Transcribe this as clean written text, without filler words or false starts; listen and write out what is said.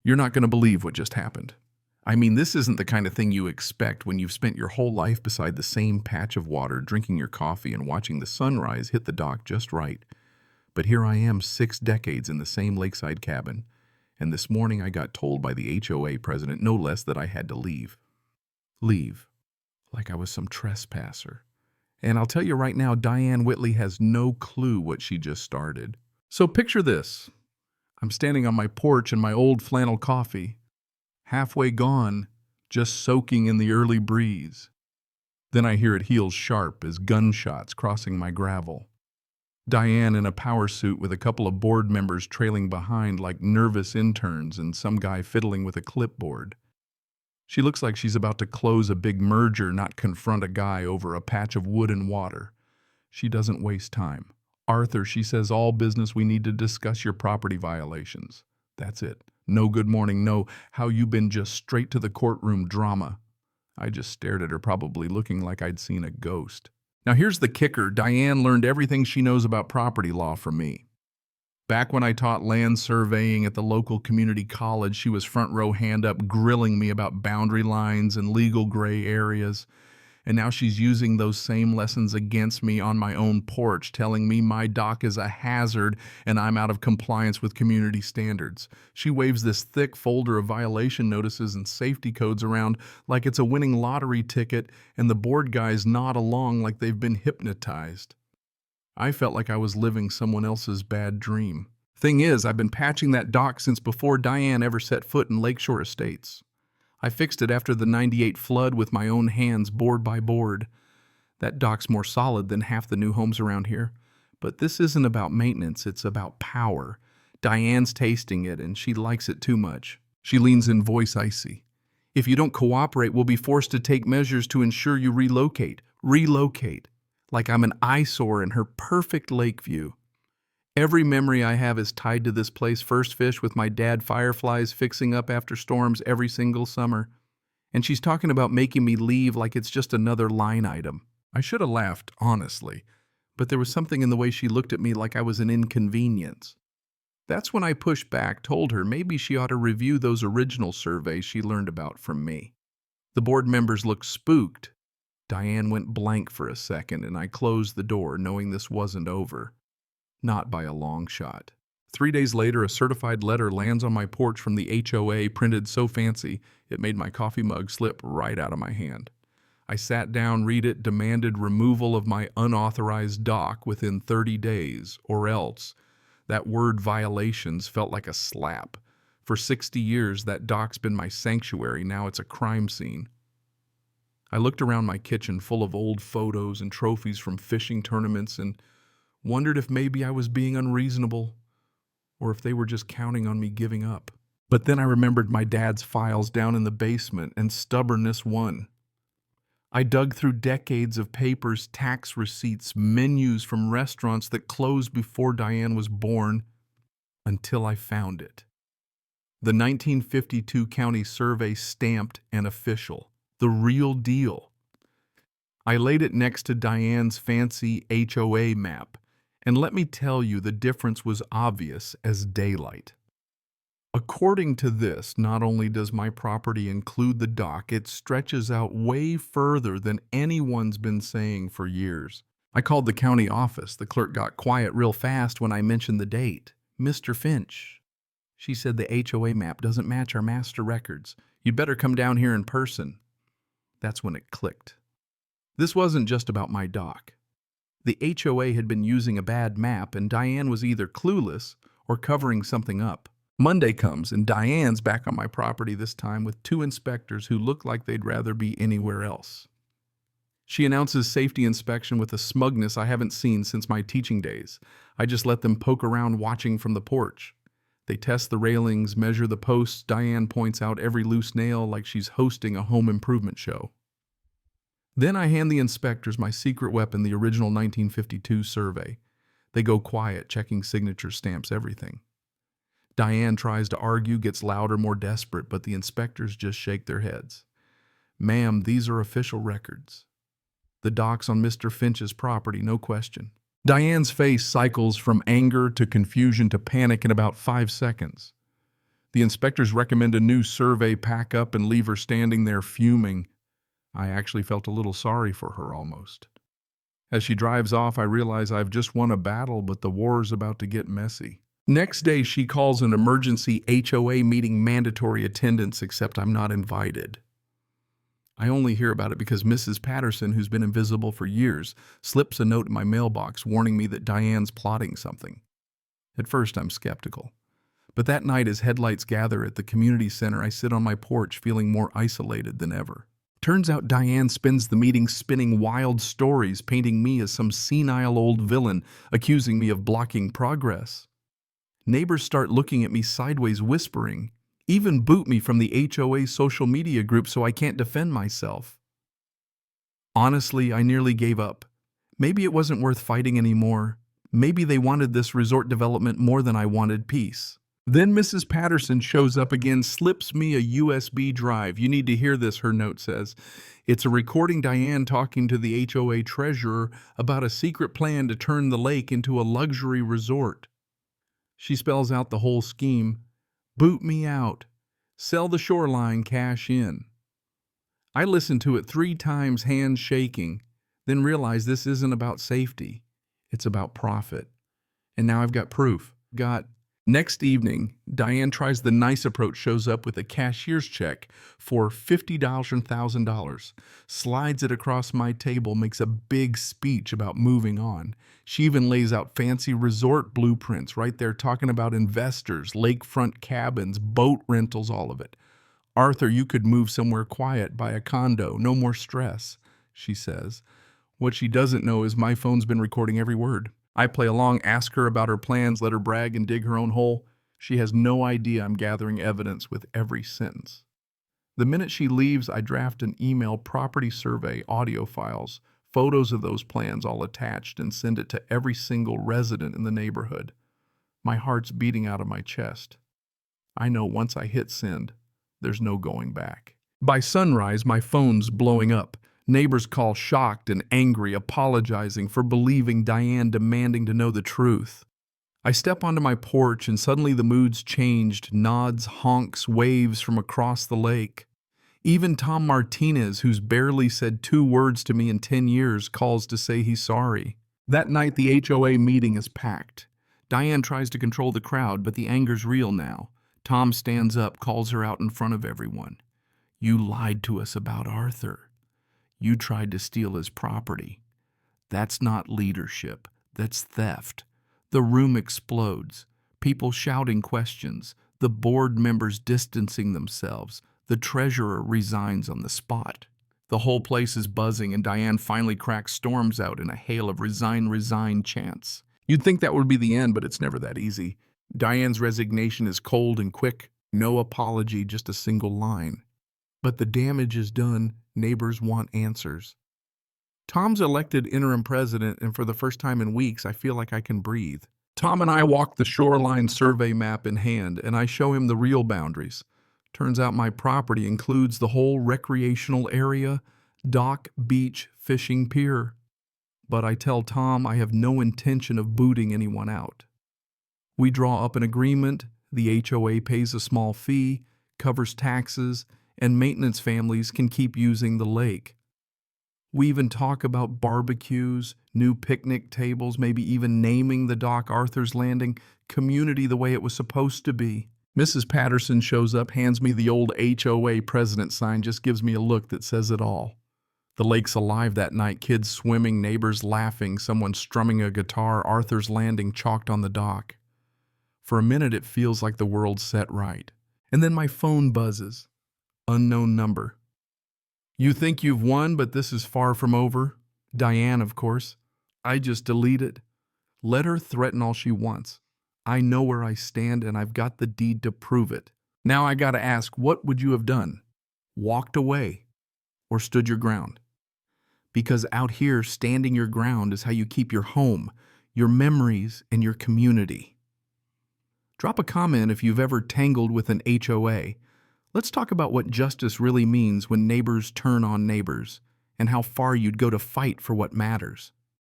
You're not going to believe what just happened. I mean, this isn't the kind of thing you expect when you've spent your whole life beside the same patch of water, drinking your coffee and watching the sunrise hit the dock just right. But here I am, 6 decades in the same lakeside cabin, and this morning I got told by the HOA president, no less, that I had to leave. Leave. Like I was some trespasser. And I'll tell you right now, Diane Whitley has no clue what she just started. So picture this. I'm standing on my porch in my old flannel coffee, halfway gone, just soaking in the early breeze. Then I hear it heels sharp as gunshots crossing my gravel. Diane in a power suit with a couple of board members trailing behind like nervous interns and some guy fiddling with a clipboard. She looks like she's about to close a big merger, not confront a guy over a patch of wood and water. She doesn't waste time. Arthur, she says, all business, we need to discuss your property violations. That's it. No good morning, no how you been, just straight to the courtroom drama. I just stared at her, probably looking like I'd seen a ghost. Now here's the kicker. Diane learned everything she knows about property law from me. Back when I taught land surveying at the local community college, she was front row, hand up, grilling me about boundary lines and legal gray areas. And now she's using those same lessons against me on my own porch, telling me my dock is a hazard and I'm out of compliance with community standards. She waves this thick folder of violation notices and safety codes around like it's a winning lottery ticket, and the board guys nod along like they've been hypnotized. I felt like I was living someone else's bad dream. Thing is, I've been patching that dock since before Diane ever set foot in Lakeshore Estates. I fixed it after the '98 flood with my own hands, board by board. That dock's more solid than half the new homes around here. But this isn't about maintenance, it's about power. Diane's tasting it, and she likes it too much. She leans in, voice icy. If you don't cooperate, we'll be forced to take measures to ensure you relocate. Relocate. Like I'm an eyesore in her perfect lake view. Every memory I have is tied to this place. First fish with my dad, fireflies fixing up after storms every single summer. And she's talking about making me leave like it's just another line item. I should have laughed, honestly, but there was something in the way she looked at me like I was an inconvenience. That's when I pushed back, told her maybe she ought to review those original surveys she learned about from me. The board members looked spooked. Diane went blank for a second, and I closed the door, knowing this wasn't over. Not by a long shot. 3 days later, a certified letter lands on my porch from the HOA, printed so fancy it made my coffee mug slip right out of my hand. I sat down, read it, demanded removal of my unauthorized dock within 30 days, or else. That word violations felt like a slap. For 60 years, that dock's been my sanctuary. Now it's a crime scene. I looked around my kitchen full of old photos and trophies from fishing tournaments and wondered if maybe I was being unreasonable or if they were just counting on me giving up. But then I remembered my dad's files down in the basement, and stubbornness won. I dug through decades of papers, tax receipts, menus from restaurants that closed before Diane was born, until I found it. The 1952 county survey, stamped and official. The real deal. I laid it next to Diane's fancy HOA map, and let me tell you, the difference was obvious as daylight. According to this, not only does my property include the dock, it stretches out way further than anyone's been saying for years. I called the county office. The clerk got quiet real fast when I mentioned the date. Mr. Finch, she said, the HOA map doesn't match our master records. You'd better come down here in person. That's when it clicked. This wasn't just about my dock. The HOA had been using a bad map, and Diane was either clueless or covering something up. Monday comes, and Diane's back on my property, this time with 2 inspectors who look like they'd rather be anywhere else. She announces safety inspection with a smugness I haven't seen since my teaching days. I just let them poke around watching from the porch. They test the railings, measure the posts. Diane points out every loose nail like she's hosting a home improvement show. Then I hand the inspectors my secret weapon, the original 1952 survey. They go quiet, checking signatures, stamps, everything. Diane tries to argue, gets louder, more desperate, but the inspectors just shake their heads. Ma'am, these are official records. The dock's on Mr. Finch's property, no question. Diane's face cycles from anger to confusion to panic in about 5 seconds. The inspectors recommend a new survey, pack up, and leave her standing there fuming. I actually felt a little sorry for her almost. As she drives off, I realize I've just won a battle, but the war's about to get messy. Next day, she calls an emergency HOA meeting, mandatory attendance, except I'm not invited. I only hear about it because Mrs. Patterson, who's been invisible for years, slips a note in my mailbox warning me that Diane's plotting something. At first, I'm skeptical. But that night, as headlights gather at the community center, I sit on my porch feeling more isolated than ever. Turns out Diane spends the meeting spinning wild stories, painting me as some senile old villain, accusing me of blocking progress. Neighbors start looking at me sideways, whispering, even boot me from the HOA social media group so I can't defend myself. Honestly, I nearly gave up. Maybe it wasn't worth fighting anymore. Maybe they wanted this resort development more than I wanted peace. Then Mrs. Patterson shows up again, slips me a USB drive. You need to hear this, her note says. It's a recording Diane talking to the HOA treasurer about a secret plan to turn the lake into a luxury resort. She spells out the whole scheme. Boot me out. Sell the Shoreline, cash in. I listened to it 3 times, hands shaking, then realized this isn't about safety. It's about profit. And now I've got proof. Next evening, Diane tries the nice approach, shows up with a cashier's check for $50 and $1,000, slides it across my table, makes a big speech about moving on. She even lays out fancy resort blueprints right there, talking about investors, lakefront cabins, boat rentals, all of it. Arthur, you could move somewhere quiet, buy a condo, no more stress, she says. What she doesn't know is my phone's been recording every word. I play along, ask her about her plans, let her brag and dig her own hole. She has no idea I'm gathering evidence with every sentence. The minute she leaves, I draft an email, property survey, audio files, photos of those plans all attached, and send it to every single resident in the neighborhood. My heart's beating out of my chest. I know once I hit send, there's no going back. By sunrise, my phone's blowing up. Neighbors call shocked and angry, apologizing for believing Diane, demanding to know the truth. I step onto my porch and suddenly the mood's changed, nods, honks, waves from across the lake. Even Tom Martinez, who's barely said 2 words to me in 10 years, calls to say he's sorry. That night the HOA meeting is packed. Diane tries to control the crowd, but the anger's real now. Tom stands up, calls her out in front of everyone. You lied to us about Arthur. You tried to steal his property. That's not leadership. That's theft. The room explodes. People shouting questions. The board members distancing themselves. The treasurer resigns on the spot. The whole place is buzzing, and Diane finally cracks, storms out in a hail of resign, resign chants. You'd think that would be the end, but it's never that easy. Diane's resignation is cold and quick. No apology, just a single line. But the damage is done. Neighbors want answers. Tom's elected interim president, and for the first time in weeks, I feel like I can breathe. Tom and I walk the Shoreline survey map in hand, and I show him the real boundaries. Turns out my property includes the whole recreational area, dock, beach, fishing pier. But I tell Tom I have no intention of booting anyone out. We draw up an agreement. The HOA pays a small fee, covers taxes, and maintenance families can keep using the lake. We even talk about barbecues, new picnic tables, maybe even naming the dock Arthur's Landing, community the way it was supposed to be. Mrs. Patterson shows up, hands me the old HOA president sign, just gives me a look that says it all. The lake's alive that night, kids swimming, neighbors laughing, someone strumming a guitar, Arthur's Landing chalked on the dock. For a minute it feels like the world's set right. And then my phone buzzes. Unknown number. You think you've won, but this is far from over. Diane, of course. I just delete it. Let her threaten all she wants. I know where I stand, and I've got the deed to prove it. Now I gotta ask, what would you have done? Walked away or stood your ground? Because out here, standing your ground is how you keep your home, your memories, and your community. Drop a comment if you've ever tangled with an HOA. Let's talk about what justice really means when neighbors turn on neighbors, and how far you'd go to fight for what matters.